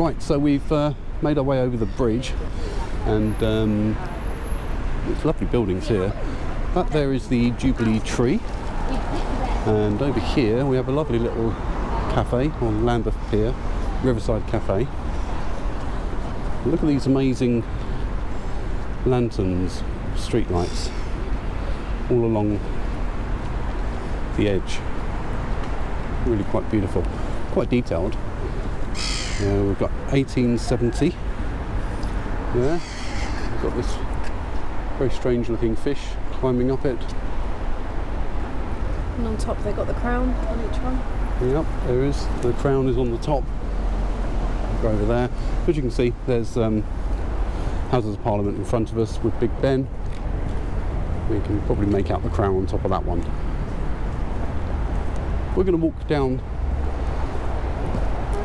Right, so we've made our way over the bridge, and it's lovely buildings here. That there is the Jubilee Tree, and over here we have a lovely little cafe on Lambeth Pier, Riverside Cafe. Look at these amazing lanterns, street lights, all along the edge. Really quite beautiful, quite detailed. We've got 1870 there. We've got this very strange looking fish climbing up it. And on top they've got the crown on each one. Yep, there is. The crown is on the top. Go over there. As you can see, there's Houses of Parliament in front of us with Big Ben. We can probably make out the crown on top of that one. We're going to walk down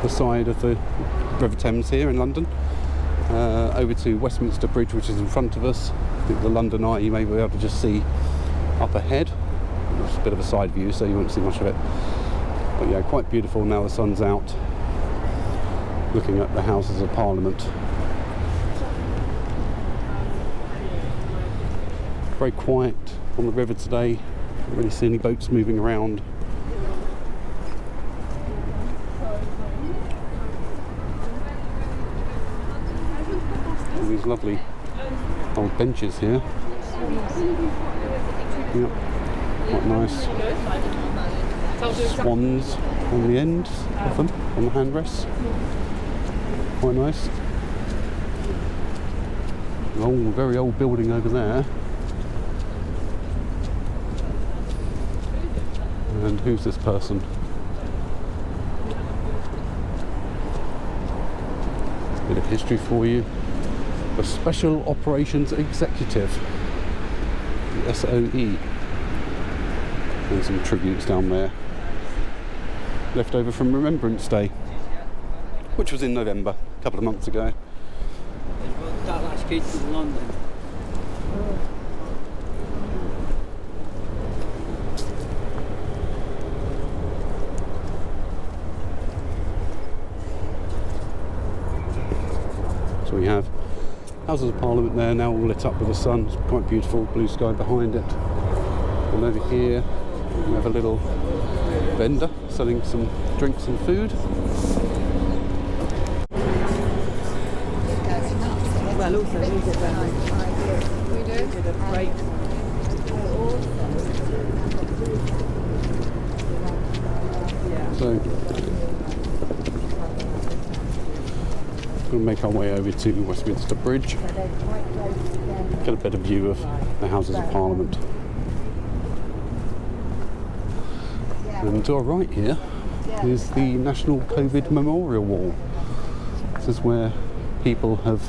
the side of the River Thames here in London, over to Westminster Bridge, which is in front of us. I think the London Eye you may be able to just see up ahead. It's a bit of a side view, so you won't see much of it. But yeah, quite beautiful now the sun's out, looking at the Houses of Parliament. Very quiet on the river today. Don't really see any boats moving around. All these lovely old benches here. Yep, quite nice. Swans on the end of them, on the handrests. Quite nice. An old, very old building over there. And who's this person? Bit of history for you. The Special Operations Executive, the SOE. And some tributes down there. Left over from Remembrance Day, which was in November, a couple of months ago. That last kid in London. So we have Houses of Parliament there, now all lit up with the sun. It's quite beautiful, blue sky behind it. And over here we have a little vendor selling some drinks and food. Well, also we did that. We did a break. So we'll make our way over to Westminster Bridge, get a better view of the Houses of Parliament. And to our right here is the National COVID Memorial Wall. This is where people have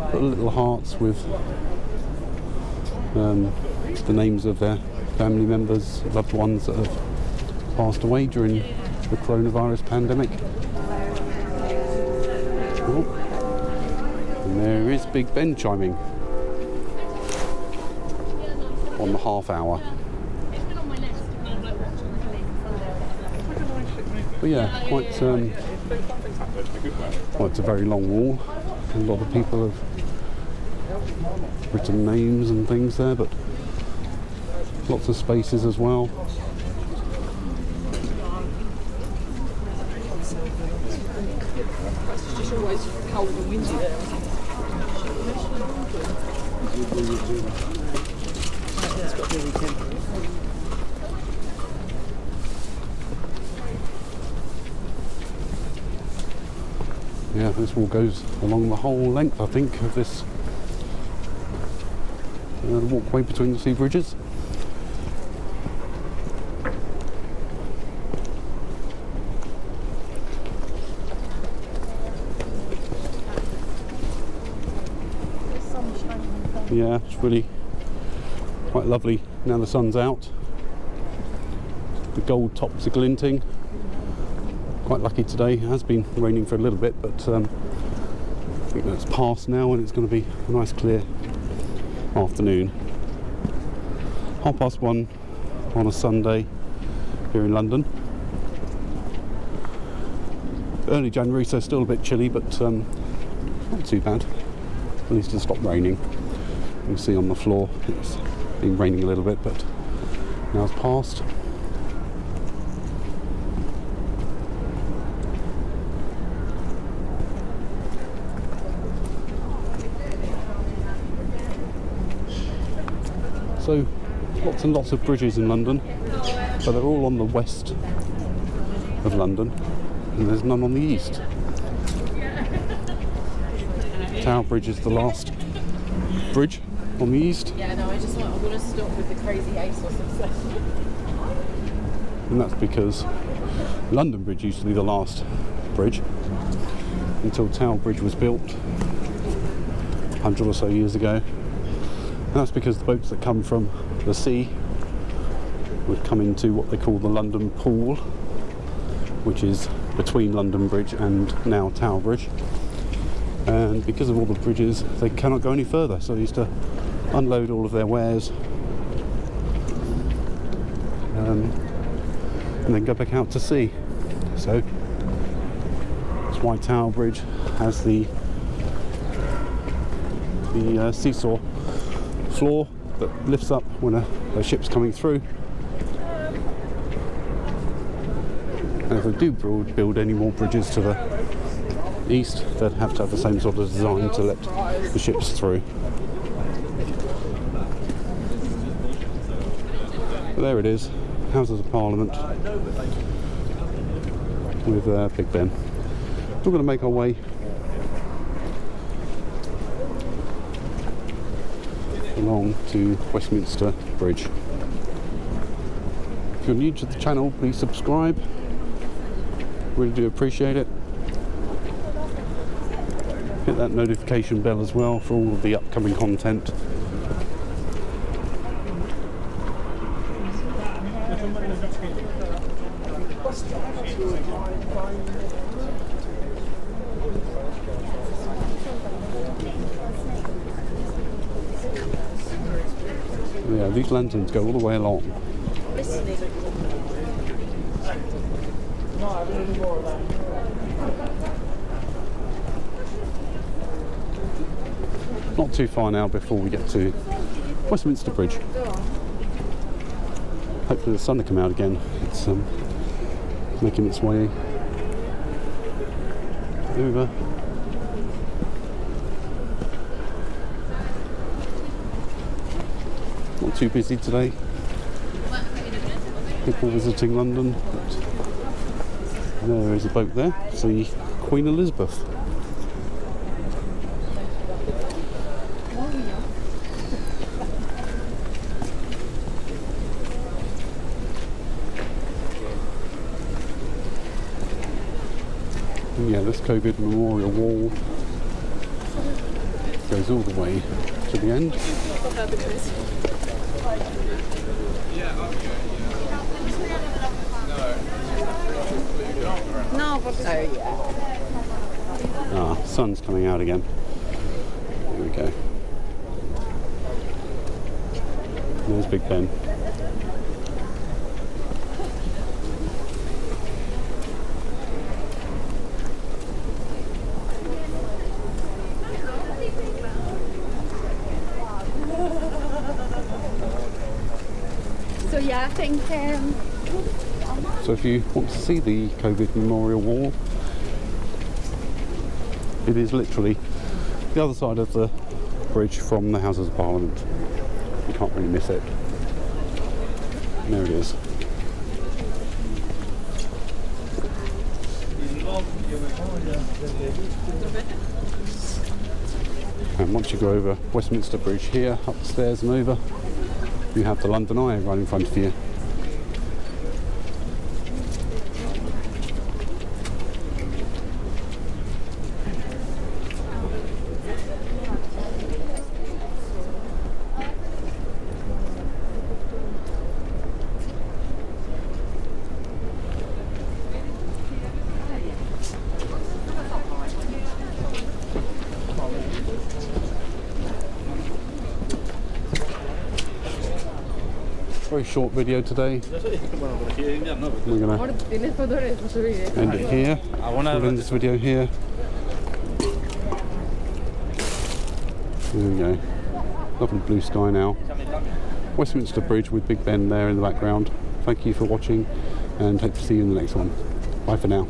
put little hearts with the names of their family members, loved ones that have passed away during the coronavirus pandemic. Oh. And there is Big Ben chiming on the half hour. But yeah, quite a very long wall. A lot of people have written names and things there, but lots of spaces as well. It's just always cold and windy there. It's got to be temporary. Yeah, this wall goes along the whole length, I think, of this walkway between the two bridges. Yeah, it's really quite lovely now the sun's out. The gold tops are glinting. Quite lucky today. It has been raining for a little bit, but I think that's past now and it's going to be a nice clear afternoon. 1:30 on a Sunday here in London. early January, so still a bit chilly, but not too bad. At least it's stopped raining. You can see on the floor it's been raining a little bit, but now it's passed. So lots and lots of bridges in London, but they're all on the west of London, and there's none on the east. Tower Bridge is the last bridge on the east. Yeah, no, I want to stop with the crazy ASOS obsession. And that's because London Bridge used to be the last bridge until Tower Bridge was built 100 or so years ago. And that's because the boats that come from the sea would come into what they call the London Pool, which is between London Bridge and now Tower Bridge. And because of all the bridges, they cannot go any further, so they used to unload all of their wares and then go back out to sea. So that's why Tower Bridge has the seesaw floor that lifts up when a ship's coming through. And if we do build any more bridges to the east, they'd have to have the same sort of design to let the ships through. But there it is, Houses of Parliament with Big Ben. We're going to make our way along to Westminster Bridge. If you're new to the channel, please subscribe. Really do appreciate it. Hit that notification bell as well for all of the upcoming content. Yeah, these lanterns go all the way along. Not too far now before we get to Westminster Bridge. Hopefully the sun will come out again. It's making its way over. Not too busy today. People visiting London. But there is a boat there. See Queen Elizabeth. And yeah, this COVID memorial wall goes all the way to the end. No, but oh yeah. Ah, sun's coming out again. There we go. There's Big Ben. So yeah, I think So if you want to see the COVID memorial wall, it is literally the other side of the bridge from the Houses of Parliament. You can't really miss it. And there it is. And once you go over Westminster Bridge here, up the stairs and over, you have the London Eye right in front of you. Very short video today. We're going Ahora tienes fotos de eso subir, to end it here. We'll end this video here. There we go. Lovely blue sky now. Westminster Bridge with Big Ben there in the background. Thank you for watching and hope to see you in the next one. Bye for now.